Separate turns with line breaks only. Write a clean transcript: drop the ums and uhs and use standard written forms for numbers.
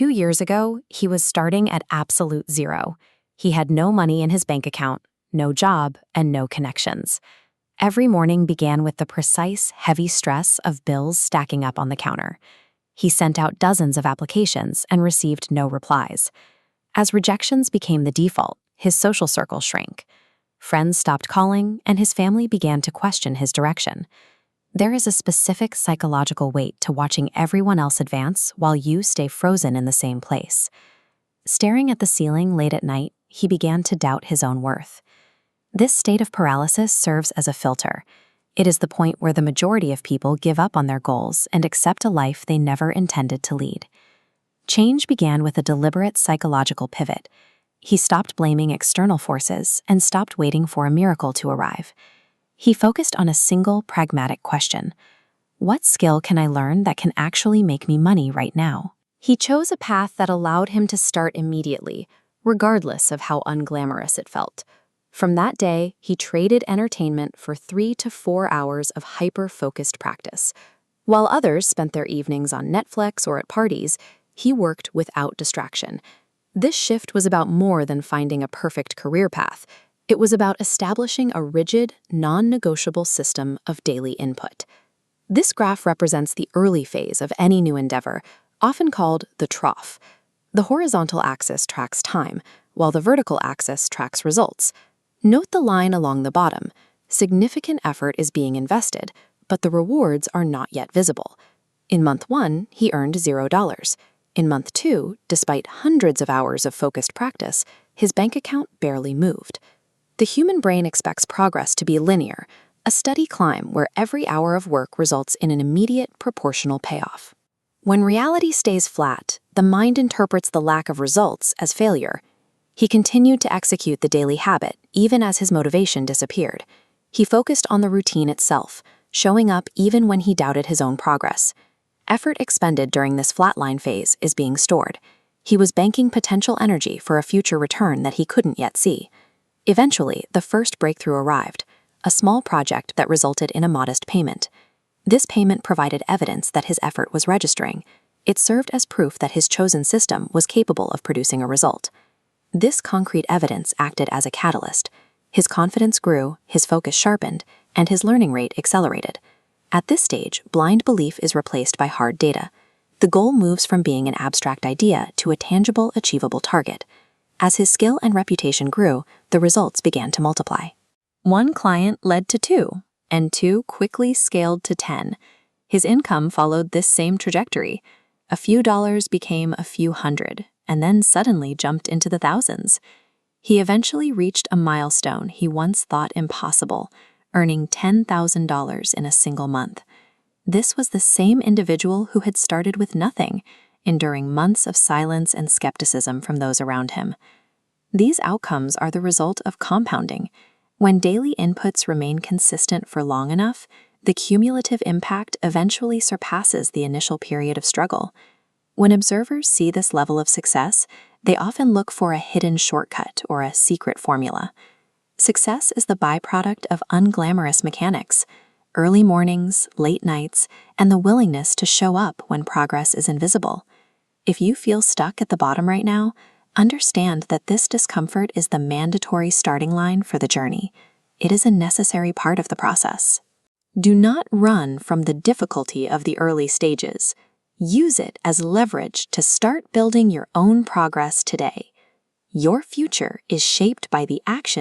2 years ago, he was starting at absolute zero. He had no money in his bank account, no job, and no connections. Every morning began with the precise, heavy stress of bills stacking up on the counter. He sent out dozens of applications and received no replies. As rejections became the default, his social circle shrank. Friends stopped calling, and his family began to question his direction. There is a specific psychological weight to watching everyone else advance while you stay frozen in the same place. Staring at the ceiling late at night, he began to doubt his own worth. This state of paralysis serves as a filter. It is the point where the majority of people give up on their goals and accept a life they never intended to lead. Change began with a deliberate psychological pivot. He stopped blaming external forces and stopped waiting for a miracle to arrive. He focused on a single pragmatic question: what skill can I learn that can actually make me money right now? He chose a path that allowed him to start immediately, regardless of how unglamorous it felt. From that day, he traded entertainment for 3 to 4 hours of hyper-focused practice. While others spent their evenings on Netflix or at parties, he worked without distraction. This shift was about more than finding a perfect career path. It was about establishing a rigid, non-negotiable system of daily input. This graph represents the early phase of any new endeavor, often called the trough. The horizontal axis tracks time, while the vertical axis tracks results. Note the line along the bottom. Significant effort is being invested, but the rewards are not yet visible. In month 1, he earned $0. In month 2, despite hundreds of hours of focused practice, his bank account barely moved. The human brain expects progress to be linear, a steady climb where every hour of work results in an immediate proportional payoff. When reality stays flat, the mind interprets the lack of results as failure. He continued to execute the daily habit, even as his motivation disappeared. He focused on the routine itself, showing up even when he doubted his own progress. Effort expended during this flatline phase is being stored. He was banking potential energy for a future return that he couldn't yet see. Eventually, the first breakthrough arrived, a small project that resulted in a modest payment. This payment provided evidence that his effort was registering. It served as proof that his chosen system was capable of producing a result. This concrete evidence acted as a catalyst. His confidence grew, his focus sharpened, and his learning rate accelerated. At this stage, blind belief is replaced by hard data. The goal moves from being an abstract idea to a tangible, achievable target. As his skill and reputation grew, the results began to multiply. 1 client led to 2, and 2 quickly scaled to 10. His income followed this same trajectory. A few dollars became a few hundred, and then suddenly jumped into the thousands. He eventually reached a milestone he once thought impossible, earning $10,000 in a single month. This was the same individual who had started with nothing, enduring months of silence and skepticism from those around him. These outcomes are the result of compounding. When daily inputs remain consistent for long enough, the cumulative impact eventually surpasses the initial period of struggle. When observers see this level of success, they often look for a hidden shortcut or a secret formula. Success is the byproduct of unglamorous mechanics: early mornings, late nights, and the willingness to show up when progress is invisible. If you feel stuck at the bottom right now, understand that this discomfort is the mandatory starting line for the journey. It is a necessary part of the process. Do not run from the difficulty of the early stages. Use it as leverage to start building your own progress today. Your future is shaped by the actions